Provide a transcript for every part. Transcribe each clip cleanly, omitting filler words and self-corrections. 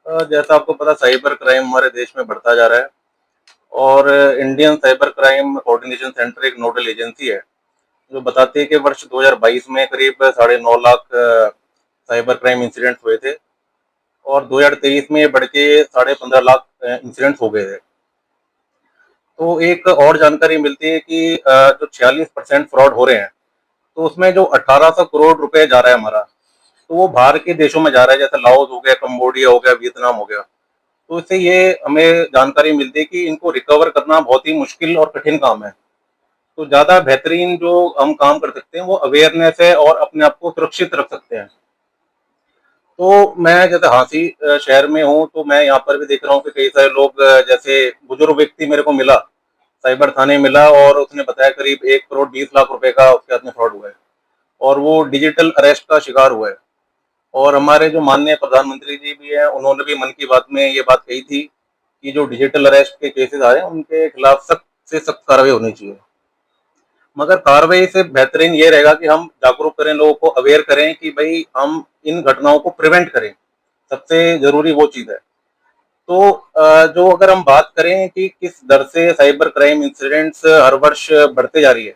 जैसा आपको पता, साइबर क्राइम हमारे देश में बढ़ता जा रहा है। और Indian cyber crime coordination centre एक नोडल एजेंसी है जो बताती है कि वर्ष 2022 में करीब 9.5 लाख साइबर क्राइम इंसिडेंट्स हुए थे। और 2023 में ये बढ़ के 15.5 लाख इंसिडेंट्स हो गए थे। तो एक और जानकारी मिलती है कि जो 46% फ्रॉड हो रहे हैं, तो उसमें जो 1800 करोड़ रुपए जा रहा है हमारा, तो वो बाहर के देशों में जा रहा है, जैसे लाओस हो गया, कंबोडिया हो गया, वियतनाम हो गया। तो इससे ये हमें जानकारी मिलती है कि इनको रिकवर करना बहुत ही मुश्किल और कठिन काम है। तो ज़्यादा बेहतरीन जो हम काम कर सकते हैं वो अवेयरनेस है और अपने आप को सुरक्षित रख सकते हैं। तो मैं जैसे हांसी शहर में हूँ, तो मैं यहाँ पर भी देख रहा हूँ कि कई सारे लोग, जैसे बुजुर्ग व्यक्ति मेरे को मिला, साइबर थाने मिला, और उसने बताया करीब 1 करोड़ 20 लाख रुपए का उसके हाथ में फ्रॉड हुआ है। और वो डिजिटल अरेस्ट का शिकार हुआ है। और हमारे जो माननीय प्रधानमंत्री जी भी हैं, उन्होंने भी मन की बात में ये बात कही थी कि जो डिजिटल अरेस्ट के केसेस आ रहे हैं उनके खिलाफ सख्त से सख्त कार्रवाई होनी चाहिए। मगर कार्रवाई से बेहतरीन ये रहेगा कि हम जागरूक करें, लोगों को अवेयर करें कि भाई हम इन घटनाओं को प्रिवेंट करें। सबसे जरूरी वो चीज है। तो जो अगर हम बात करें कि किस दर से साइबर क्राइम इंसिडेंट्स हर वर्ष बढ़ते जा रही है,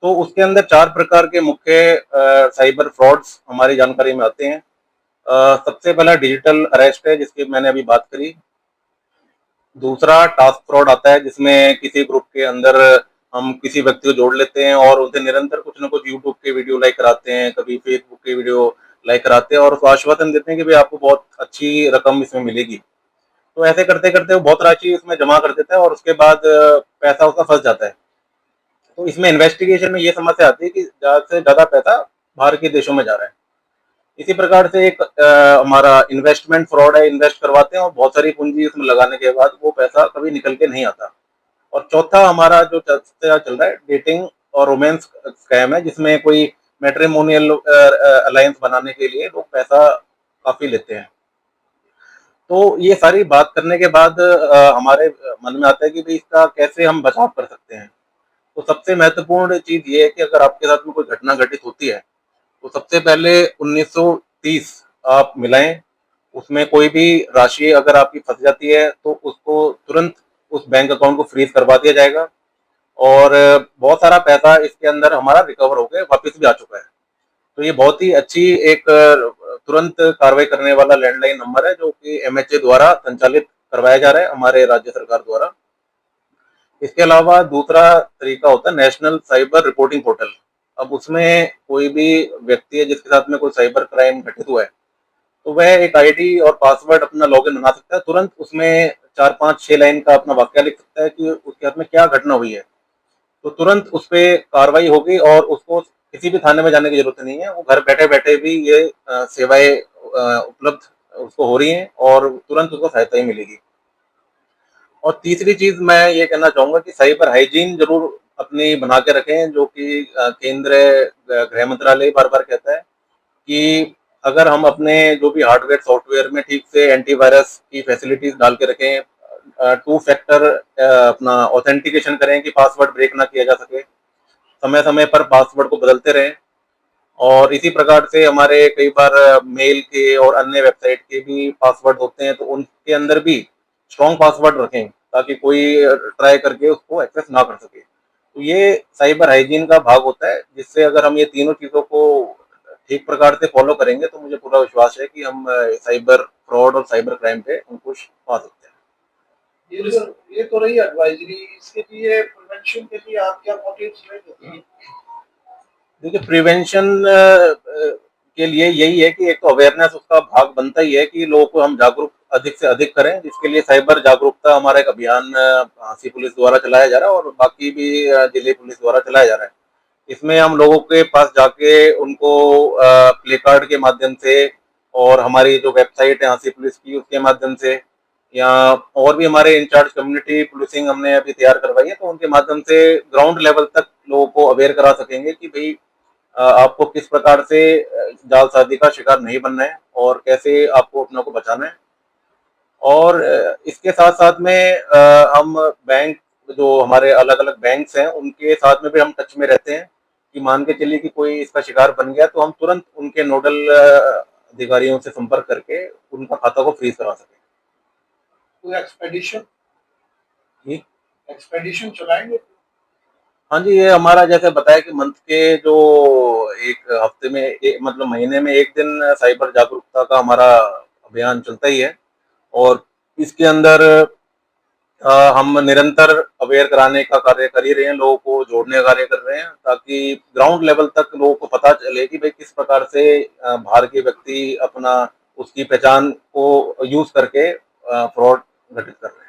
तो उसके अंदर 4 प्रकार के मुख्य साइबर फ्रॉड्स हमारी जानकारी में आते हैं। सबसे पहला डिजिटल अरेस्ट है, जिसकी मैंने अभी बात करी। दूसरा टास्क फ्रॉड आता है, जिसमें किसी ग्रुप के अंदर हम किसी व्यक्ति को जोड़ लेते हैं और उनसे निरंतर कुछ ना कुछ यूट्यूब के वीडियो लाइक कराते हैं, कभी फेसबुक के वीडियो लाइक कराते हैं और उसको आश्वासन देते हैं कि भाई आपको बहुत अच्छी रकम इसमें मिलेगी। तो ऐसे करते करते वो बहुत राशि इसमें जमा कर देता है और उसके बाद पैसा उसका फंस जाता है। तो इसमें इन्वेस्टिगेशन में ये समस्या आती है कि ज्यादा से ज्यादा पैसा बाहर के देशों में जा रहा है। इसी प्रकार से एक हमारा इन्वेस्टमेंट फ्रॉड है, इन्वेस्ट करवाते हैं और बहुत सारी पूंजी उसमें लगाने के बाद वो पैसा कभी निकल के नहीं आता। और चौथा हमारा जो चल रहा है, डेटिंग और रोमांस स्कैम है, जिसमें कोई मैट्रिमोनियल अलायंस बनाने के लिए लोग पैसा काफी लेते हैं। तो ये सारी बात करने के बाद हमारे मन में आता है कि भाई इसका कैसे हम बचाव कर सकते हैं। तो सबसे महत्वपूर्ण चीज ये है कि अगर आपके साथ में कोई घटना घटित होती है, तो सबसे पहले 1930 आप मिलाएं। उसमें कोई भी राशि अगर आपकी फंस जाती है तो उसको तुरंत उस बैंक अकाउंट को फ्रीज करवा दिया जाएगा। और बहुत सारा पैसा इसके अंदर हमारा रिकवर होकर वापस भी आ चुका है। तो ये बहुत ही अच्छी एक तुरंत कार्रवाई करने वाला लैंडलाइन नंबर है, जो कि एमएचए द्वारा संचालित करवाया जा रहा है, हमारे राज्य सरकार द्वारा। इसके अलावा दूसरा तरीका होता है नेशनल साइबर रिपोर्टिंग पोर्टल। अब उसमें कोई भी व्यक्ति है जिसके साथ में कोई साइबर क्राइम घटित हुआ है, तो वह एक आईडी और पासवर्ड अपना लॉगिन बना सकता है। तुरंत उसमें 4 5 6 लाइन का अपना वाक्य लिख सकता है कि उसके हाथ में क्या घटना हुई है। तो तुरंत उस पर कार्रवाई होगी और उसको किसी भी थाने में जाने की जरूरत नहीं है। वो घर बैठे बैठे भी ये सेवाएं उपलब्ध उसको हो रही हैं और तुरंत उसको सहायता ही मिलेगी। और तीसरी चीज मैं ये कहना चाहूंगा कि साइबर हाइजीन जरूर अपनी बना के रखें, जो कि केंद्र गृह मंत्रालय बार बार कहता है कि अगर हम अपने जो भी हार्डवेयर सॉफ्टवेयर में ठीक से एंटीवायरस की फैसिलिटीज डाल के रखें, 2 फैक्टर अपना ऑथेंटिकेशन करें कि पासवर्ड ब्रेक ना किया जा सके, समय समय पर पासवर्ड को बदलते रहें। और इसी प्रकार से हमारे कई बार मेल के और अन्य वेबसाइट के भी पासवर्ड होते हैं, तो उनके अंदर भी स्ट्रॉन्ग पासवर्ड रखें ताकि कोई ट्राई करके उसको एक्सेस ना कर सके। तो ये साइबर हाइजीन का भाग होता है, जिससे अगर हम ये तीनों चीज़ों को ठीक प्रकार से फॉलो करेंगे तो मुझे पूरा विश्वास है कि हम साइबर फ्रॉड और साइबर क्राइम पे अंकुश पा सकते हैं। ये तो रही एडवाइजरी। इसके लिए प्रिवेंशन के लिए आप क्या मोटिव्स लेते हैं? देखिए, प्रिवेंशन के लिए यही है कि एक तो अवेयरनेस उसका भाग बनता ही है कि लोगों को हम जागरूक अधिक से अधिक करें, जिसके लिए साइबर जागरूकता हमारा एक अभियान झांसी पुलिस द्वारा चलाया जा रहा है और बाकी भी जिले पुलिस द्वारा चलाया जा रहा है। इसमें हम लोगों के पास जाके उनको प्ले कार्ड के माध्यम से और हमारी जो वेबसाइट है झांसी पुलिस की उसके माध्यम से, या और भी हमारे इंचार्ज कम्युनिटी पुलिसिंग हमने अभी तैयार करवाई है, तो उनके माध्यम से ग्राउंड लेवल तक लोगों को अवेयर करा सकेंगे कि भाई आपको किस प्रकार से जालसाजी का शिकार नहीं बनना है और कैसे आपको अपने को बचाना है। और इसके साथ साथ में हम बैंक, जो हमारे अलग अलग बैंक्स हैं उनके साथ में भी हम टच में रहते हैं कि मान के चलिए कि कोई इसका शिकार बन गया तो हम तुरंत उनके नोडल अधिकारियों से संपर्क करके उनका खाता को फ्रीज करा सके। कोई एक्सपेडिशन जी एक्सपेडिशन चलाएंगे? हाँ जी, ये हमारा जैसे बताया कि मंथ के जो एक हफ्ते में मतलब महीने में एक दिन साइबर जागरूकता का हमारा अभियान चलता ही है। और इसके अंदर हम निरंतर अवेयर कराने का कार्य कर ही रहे हैं, लोगों को जोड़ने का कार्य कर रहे हैं, ताकि ग्राउंड लेवल तक लोगों को पता चले कि भाई किस प्रकार से बाहर के व्यक्ति अपना उसकी पहचान को यूज करके फ्रॉड घटित कर रहे हैं।